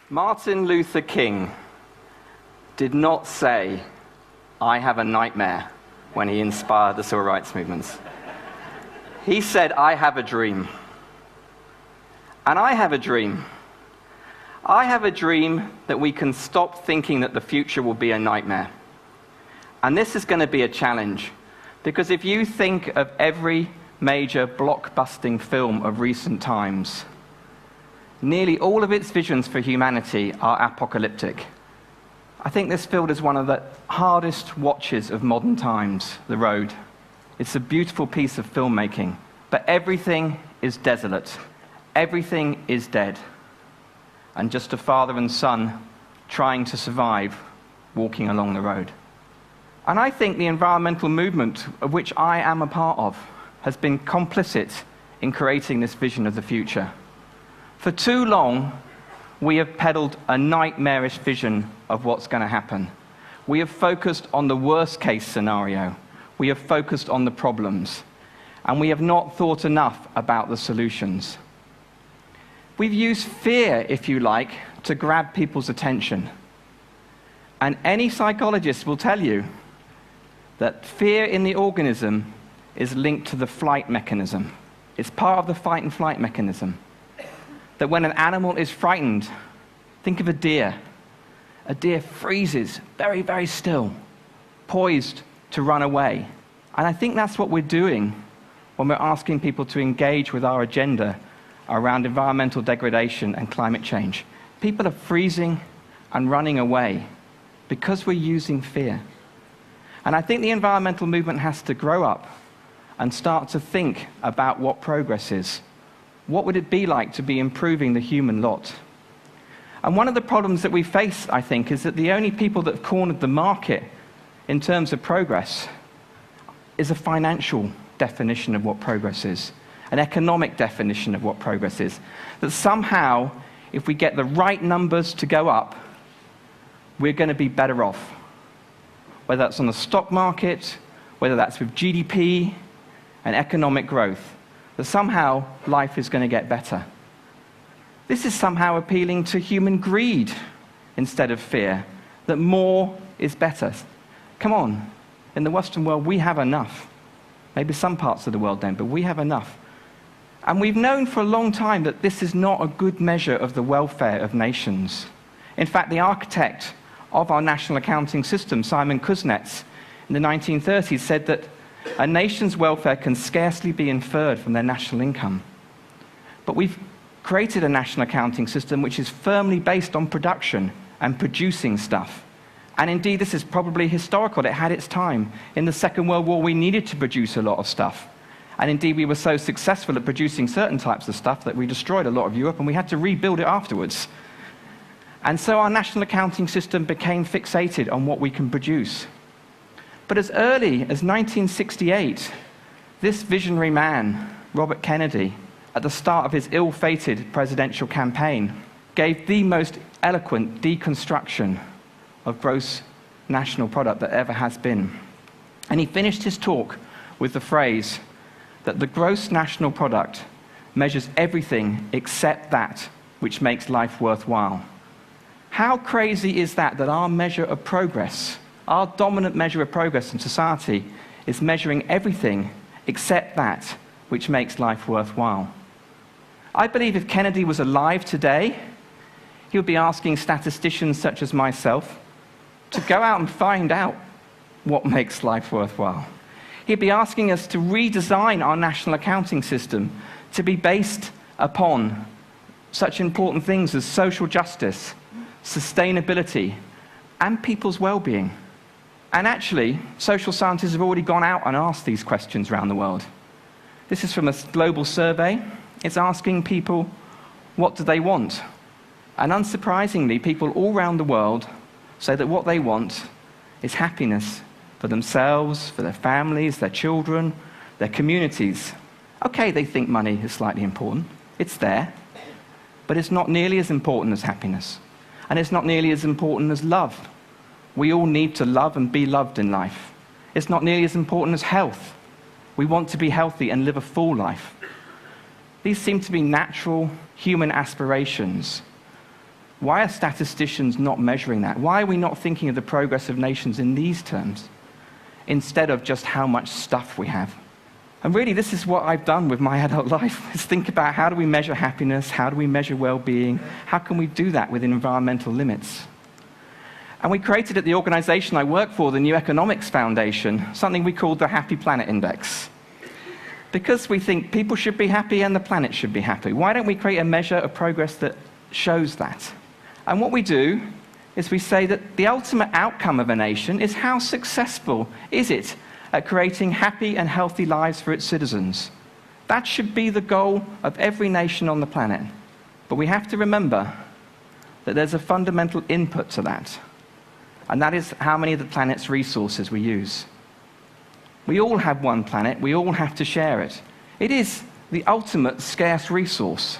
Martin Luther King did not say, "I have a nightmare," when he inspired the civil rights movements. He said, "I have a dream." And I have a dream. I have a dream that we can stop thinking that the future will be a nightmare. And this is going to be a challenge, because if you think of every major blockbusting film of recent times, nearly all of its visions for humanity are apocalyptic. I think this film is one of the hardest watches of modern times, The Road. It's a beautiful piece of filmmaking, but everything is desolate. Everything is dead. And just a father and son trying to survive, walking along the road. And I think the environmental movement, of which I am a part of, has been complicit in creating this vision of the future. For too long, we have peddled a nightmarish vision of what's going to happen. We have focused on the worst-case scenario. We have focused on the problems. And we have not thought enough about the solutions. We've used fear, if you like, to grab people's attention. And any psychologist will tell you that fear in the organism is linked to the flight mechanism. It's part of the fight and flight mechanism. That when an animal is frightened, think of a deer. A deer freezes very, very still, poised to run away. And I think that's what we're doing when we're asking people to engage with our agenda around environmental degradation and climate change. People are freezing and running away because we're using fear. And I think the environmental movement has to grow up and start to think about what progress is. What would it be like to be improving the human lot? And one of the problems that we face, I think, is that the only people that have cornered the market in terms of progress is a financial definition of what progress is, an economic definition of what progress is. That somehow, if we get the right numbers to go up, we're going to be better off. Whether that's on the stock market, whether that's with GDP and economic growth, that somehow life is going to get better. This is somehow appealing to human greed instead of fear, that more is better. Come on, in the Western world we have enough. Maybe some parts of the world don't, but we have enough. And we've known for a long time that this is not a good measure of the welfare of nations. In fact, the architect of our national accounting system, Simon Kuznets, in the 1930s said that a nation's welfare can scarcely be inferred from their national income. But we've created a national accounting system which is firmly based on production and producing stuff. And indeed, this is probably historical. It had its time. In the Second World War, we needed to produce a lot of stuff. And indeed, we were so successful at producing certain types of stuff that we destroyed a lot of Europe, and we had to rebuild it afterwards. And so our national accounting system became fixated on what we can produce. But as early as 1968, this visionary man, Robert Kennedy, at the start of his ill-fated presidential campaign, gave the most eloquent deconstruction of gross national product that ever has been. And he finished his talk with the phrase that the gross national product measures everything except that which makes life worthwhile. How crazy is that our measure of progress, our dominant measure of progress in society, is measuring everything except that which makes life worthwhile? I believe if Kennedy was alive today, he would be asking statisticians such as myself to go out and find out what makes life worthwhile. He'd be asking us to redesign our national accounting system to be based upon such important things as social justice, sustainability, and people's well-being. And actually, social scientists have already gone out and asked these questions around the world. This is from a global survey. It's asking people, what do they want? And unsurprisingly, people all around the world say that what they want is happiness for themselves, for their families, their children, their communities. Okay, they think money is slightly important. It's there. But it's not nearly as important as happiness. And it's not nearly as important as love. We all need to love and be loved in life. It's not nearly as important as health. We want to be healthy and live a full life. These seem to be natural human aspirations. Why are statisticians not measuring that? Why are we not thinking of the progress of nations in these terms, instead of just how much stuff we have? And really, this is what I've done with my adult life, is think about how do we measure happiness, how do we measure well-being, how can we do that within environmental limits? And we created at the organization I work for, the New Economics Foundation, something we called the Happy Planet Index. Because we think people should be happy and the planet should be happy, why don't we create a measure of progress that shows that? And what we do is we say that the ultimate outcome of a nation is how successful is it at creating happy and healthy lives for its citizens. That should be the goal of every nation on the planet. But we have to remember that there's a fundamental input to that, and that is how many of the planet's resources we use. We all have one planet, we all have to share it. It is the ultimate scarce resource,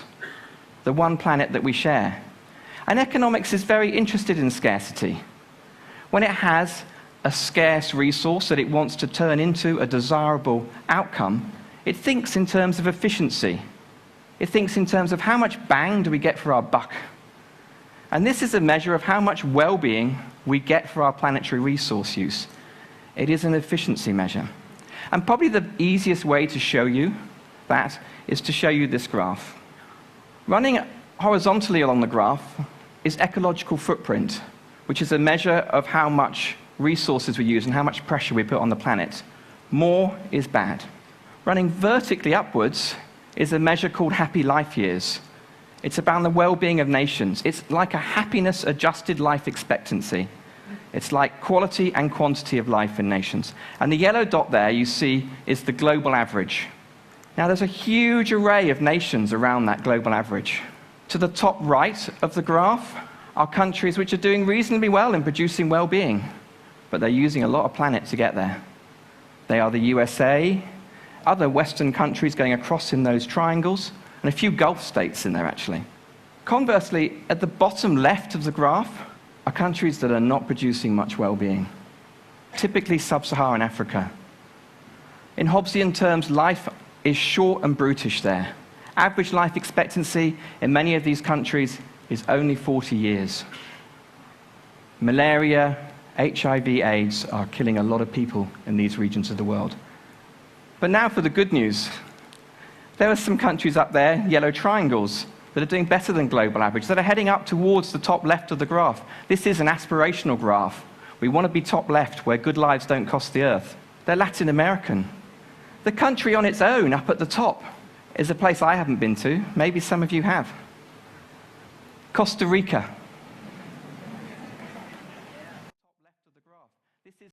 the one planet that we share. And economics is very interested in scarcity. When it has a scarce resource that it wants to turn into a desirable outcome, it thinks in terms of efficiency. It thinks in terms of how much bang do we get for our buck. And this is a measure of how much well-being we get for our planetary resource use. It is an efficiency measure. And probably the easiest way to show you that is to show you this graph. Running horizontally along the graph is ecological footprint, which is a measure of how much resources we use and how much pressure we put on the planet. More is bad. Running vertically upwards is a measure called happy life years. It's about the well-being of nations. It's like a happiness-adjusted life expectancy. It's like quality and quantity of life in nations. And the yellow dot there you see is the global average. Now there's a huge array of nations around that global average. To the top right of the graph are countries which are doing reasonably well in producing well-being, but they're using a lot of planet to get there. They are the USA, other Western countries going across in those triangles, and a few Gulf states in there, actually. Conversely, at the bottom left of the graph are countries that are not producing much well-being, typically sub-Saharan Africa. In Hobbesian terms, life is short and brutish there. Average life expectancy in many of these countries is only 40 years. Malaria, HIV/AIDS are killing a lot of people in these regions of the world. But now for the good news. There are some countries up there, yellow triangles, that are doing better than global average, that are heading up towards the top left of the graph. This is an aspirational graph. We want to be top left, where good lives don't cost the earth. They're Latin American. The country on its own, up at the top, is a place I haven't been to. Maybe some of you have. Costa Rica.